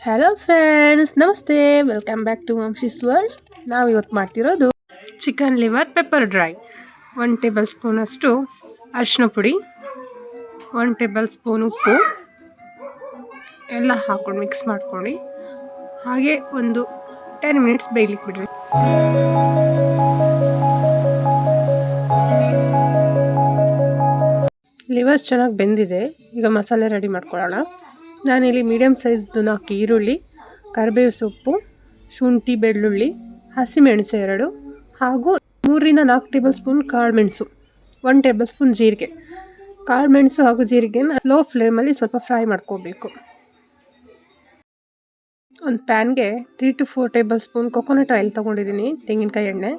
Hello friends, ನಮಸ್ತೆ. Welcome back to Vamshi's world. ನಾವು ಇವತ್ತು ಮಾಡ್ತಿರೋದು chicken liver pepper dry. 1 table ಸ್ಪೂನಷ್ಟು ಅರಿಶಿನ ಪುಡಿ, 1 ಟೇಬಲ್ ಸ್ಪೂನ್ ಉಪ್ಪು ಎಲ್ಲ ಹಾಕ್ಕೊಂಡು ಮಿಕ್ಸ್ ಮಾಡ್ಕೊಂಡು ಹಾಗೆ ಒಂದು 10 ಮಿನಿಟ್ಸ್ ಬೇಯಲಿಕ್ಕೆ ಬಿಡ್ರಿ. ಲಿವರ್ಸ್ ಚೆನ್ನಾಗಿ ಬೆಂದಿದೆ. ಈಗ ಮಸಾಲೆ ರೆಡಿ ಮಾಡ್ಕೊಳ್ಳೋಣ. ನಾನಿಲ್ಲಿ ಮೀಡಿಯಮ್ ಸೈಜ್ದು 4 ಈರುಳ್ಳಿ, ಕರಿಬೇವು ಸೊಪ್ಪು, ಶುಂಠಿ, ಬೆಳ್ಳುಳ್ಳಿ, ಹಸಿಮೆಣಸು 2 ಹಾಗೂ 3ರಿಂದ 4 ಟೇಬಲ್ ಸ್ಪೂನ್ ಕಾಳುಮೆಣಸು, 1 ಟೇಬಲ್ ಸ್ಪೂನ್ ಜೀರಿಗೆ. ಕಾಳುಮೆಣಸು ಹಾಗೂ ಜೀರಿಗೆನ ಲೋ ಫ್ಲೇಮಲ್ಲಿ ಸ್ವಲ್ಪ ಫ್ರೈ ಮಾಡ್ಕೋಬೇಕು. ಒಂದು ಪ್ಯಾನ್ಗೆ 3 to 4 table spoon coconut oil ತೊಗೊಂಡಿದ್ದೀನಿ, ತೆಂಗಿನಕಾಯಿ ಎಣ್ಣೆ.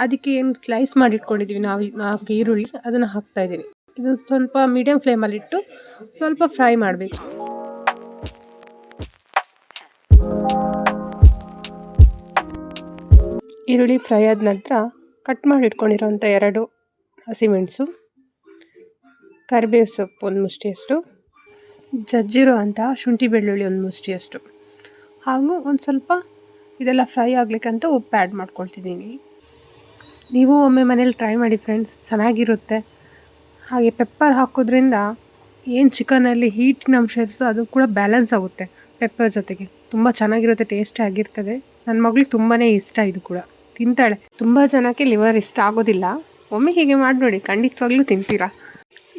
ಅದಕ್ಕೆ ಏನು ಸ್ಲೈಸ್ ಮಾಡಿ ಇಟ್ಕೊಂಡಿದ್ದೀವಿ ನಾವು 4 ಈರುಳ್ಳಿ, ಅದನ್ನು ಹಾಕ್ತಾಯಿದ್ದೀನಿ. ಇದು ಸ್ವಲ್ಪ ಮೀಡಿಯಮ್ ಫ್ಲೇಮಲ್ಲಿಟ್ಟು ಸ್ವಲ್ಪ ಫ್ರೈ ಮಾಡಬೇಕು. ಈರುಳ್ಳಿ ಫ್ರೈ ಆದ ನಂತರ ಕಟ್ ಮಾಡಿ ಇಟ್ಕೊಂಡಿರೋಂಥ 2 ಹಸಿಮೆಣಸು, ಕರಿಬೇವು ಸೊಪ್ಪು 1 ಮುಷ್ಟಿಯಷ್ಟು, ಜಜ್ಜಿರೋ ಅಂಥ ಶುಂಠಿ ಬೆಳ್ಳುಳ್ಳಿ 1 ಮುಷ್ಟಿಯಷ್ಟು, ಹಾಗೂ ಒಂದು ಸ್ವಲ್ಪ ಇದೆಲ್ಲ ಫ್ರೈ ಆಗ್ಲಿಕ್ಕಂತ ಉಪ್ಪು ಆ್ಯಡ್ ಮಾಡ್ಕೊಳ್ತಿದ್ದೀನಿ. ನೀವು ಒಮ್ಮೆ ಮನೇಲಿ ಟ್ರೈ ಮಾಡಿ ಫ್ರೆಂಡ್ಸ್, ಚೆನ್ನಾಗಿರುತ್ತೆ. ಹಾಗೆ ಪೆಪ್ಪರ್ ಹಾಕೋದ್ರಿಂದ ಏನು ಚಿಕನಲ್ಲಿ ಹೀಟಿನ ಅಂಶ ಇರಿಸೋ ಅದು ಕೂಡ ಬ್ಯಾಲೆನ್ಸ್ ಆಗುತ್ತೆ. ಪೆಪ್ಪರ್ ಜೊತೆಗೆ ತುಂಬ ಚೆನ್ನಾಗಿರುತ್ತೆ, ಟೇಸ್ಟಿ ಆಗಿರ್ತದೆ. ನನ್ನ ಮಗಳಿಗೆ ತುಂಬಾ ಇಷ್ಟ, ಇದು ಕೂಡ ತಿಂತಾಳೆ. ತುಂಬ ಜನಕ್ಕೆ ಲಿವರ್ ಇಷ್ಟ ಆಗೋದಿಲ್ಲ. ಒಮ್ಮೆ ಹೀಗೆ ಮಾಡಿ ನೋಡಿ, ಖಂಡಿತವಾಗ್ಲೂ ತಿಂತೀರಾ.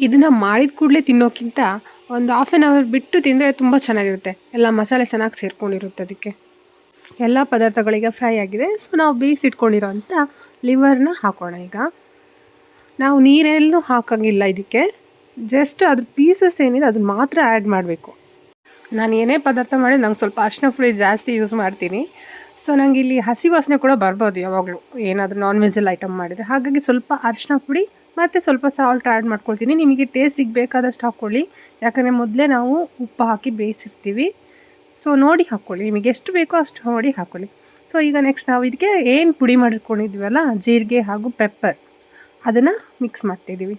ಇದನ್ನು ಮಾಡಿದ ಕೂಡಲೇ ತಿನ್ನೋಕ್ಕಿಂತ ಒಂದು 1/2 hour ಬಿಟ್ಟು ತಿಂದರೆ ತುಂಬ ಚೆನ್ನಾಗಿರುತ್ತೆ. ಎಲ್ಲ ಮಸಾಲೆ ಚೆನ್ನಾಗಿ ಸೇರ್ಕೊಂಡಿರುತ್ತೆ. ಅದಕ್ಕೆ ಎಲ್ಲ ಪದಾರ್ಥಗಳಿಗೆ ಫ್ರೈ ಆಗಿದೆ. ಸೊ ನಾವು ಬೇಯಿಸಿಟ್ಕೊಂಡಿರೋ ಅಂಥ ಲಿವರ್ನ ಹಾಕೋಣ. ಈಗ ನಾವು ನೀರೆಲ್ಲೂ ಹಾಕೋಂಗಿಲ್ಲ ಇದಕ್ಕೆ, ಜಸ್ಟ್ ಅದ್ರ ಪೀಸಸ್ ಏನಿದೆ ಅದನ್ನ ಮಾತ್ರ ಆ್ಯಡ್ ಮಾಡಬೇಕು. ನಾನು ಏನೇ ಪದಾರ್ಥ ಮಾಡಿ ನಂಗೆ ಸ್ವಲ್ಪ ಅರಿಶಿನ ಪುಡಿ ಜಾಸ್ತಿ ಯೂಸ್ ಮಾಡ್ತೀನಿ. ಸೊ ನಂಗೆ ಇಲ್ಲಿ ಹಸಿ ವಾಸನೆ ಕೂಡ ಬರ್ಬೋದು ಯಾವಾಗಲೂ, ಏನಾದರೂ ನಾನ್ ವೆಜ್ಜಲ್ಲಿ ಐಟಮ್ ಮಾಡಿದರೆ. ಹಾಗಾಗಿ ಸ್ವಲ್ಪ ಅರಿಶಿನ ಪುಡಿ ಮತ್ತು ಸ್ವಲ್ಪ ಸಾಲ್ಟ್ ಆ್ಯಡ್ ಮಾಡ್ಕೊಳ್ತೀನಿ. ನಿಮಗೆ ಟೇಸ್ಟಿಗೆ ಬೇಕಾದಷ್ಟು ಹಾಕ್ಕೊಳ್ಳಿ, ಯಾಕಂದರೆ ಮೊದಲೇ ನಾವು ಉಪ್ಪು ಹಾಕಿ ಬೇಯಿಸಿರ್ತೀವಿ. ಸೊ ನೋಡಿ ಹಾಕ್ಕೊಳ್ಳಿ, ನಿಮಗೆ ಎಷ್ಟು ಬೇಕೋ ಅಷ್ಟು ನೋಡಿ ಹಾಕ್ಕೊಳ್ಳಿ. ಸೊ ಈಗ ನೆಕ್ಸ್ಟ್ ನಾವು ಇದಕ್ಕೆ ಏನು ಪುಡಿ ಮಾಡಿಟ್ಕೊಂಡಿದ್ದೀವಲ್ಲ, ಜೀರಿಗೆ ಹಾಗೂ ಪೆಪ್ಪರ್, ಅದನ್ನು ಮಿಕ್ಸ್ ಮಾಡ್ತಿದ್ದೀವಿ.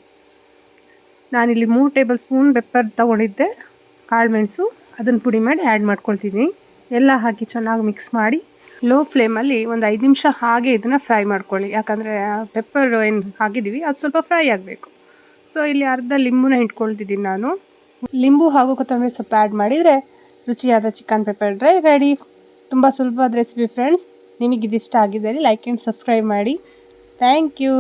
ನಾನಿಲ್ಲಿ 3 ಟೇಬಲ್ ಸ್ಪೂನ್ ಪೆಪ್ಪರ್ ತೊಗೊಂಡಿದ್ದೆ, ಕಾಳುಮೆಣಸು, ಅದನ್ನು ಪುಡಿ ಮಾಡಿ ಆ್ಯಡ್ ಮಾಡ್ಕೊಳ್ತಿದ್ದೀನಿ. ಎಲ್ಲ ಹಾಕಿ ಚೆನ್ನಾಗಿ ಮಿಕ್ಸ್ ಮಾಡಿ ಲೋ ಫ್ಲೇಮಲ್ಲಿ ಒಂದು 5 ನಿಮಿಷ ಹಾಗೆ ಇದನ್ನು ಫ್ರೈ ಮಾಡ್ಕೊಳ್ಳಿ. ಯಾಕಂದರೆ ಪೆಪ್ಪರ್ ಏನು ಹಾಕಿದ್ದೀವಿ ಅದು ಸ್ವಲ್ಪ ಫ್ರೈ ಆಗಬೇಕು. ಸೊ ಇಲ್ಲಿ ಅರ್ಧ ಲಿಂಬುನ ಇಟ್ಕೊಳ್ತಿದ್ದೀನಿ ನಾನು. ಲಿಂಬು ಹಾಗೂ ಕೊತ್ತಂಬರಿ ಸೊಪ್ಪು ಆ್ಯಡ್ ಮಾಡಿದರೆ ರುಚಿಯಾದ ಚಿಕನ್ ಪೆಪ್ಪರ್ ಡ್ರೈ ರೆಡಿ. ತುಂಬ ಸುಲಭವಾದ ರೆಸಿಪಿ ಫ್ರೆಂಡ್ಸ್. ನಿಮಗಿದಿಷ್ಟ ಆಗಿದ್ದರೆ ಲೈಕ್ ಆ್ಯಂಡ್ ಸಬ್ಸ್ಕ್ರೈಬ್ ಮಾಡಿ. Thank you.